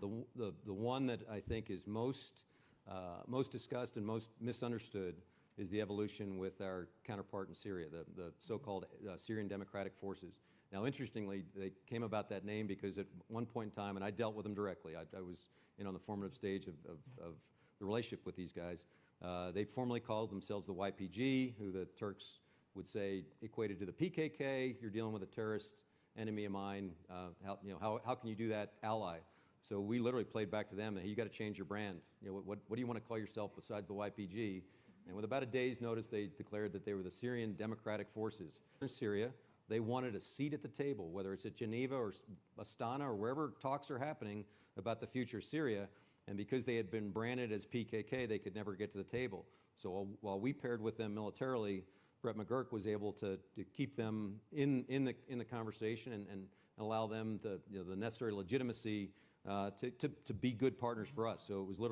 The one that I think is most discussed and most misunderstood is the evolution with our counterpart in Syria, the so-called Syrian Democratic Forces. Now, interestingly, they came about that name because at one point in time, and I dealt with them directly, I was in on the formative stage of the relationship with these guys. They formerly called themselves the YPG, who the Turks would say equated to the PKK. You're dealing with a terrorist enemy of mine. How can you do that, ally? So we literally played back to them, hey, you got to change your brand. What do you want to call yourself besides the YPG? And with about a day's notice, they declared that they were the Syrian Democratic Forces. In Syria, they wanted a seat at the table, whether it's at Geneva or Astana or wherever talks are happening about the future of Syria. And because they had been branded as PKK, they could never get to the table. So while we paired with them militarily, Brett McGurk was able to keep them in the conversation and allow them the necessary legitimacy to be good partners for us. So it was literally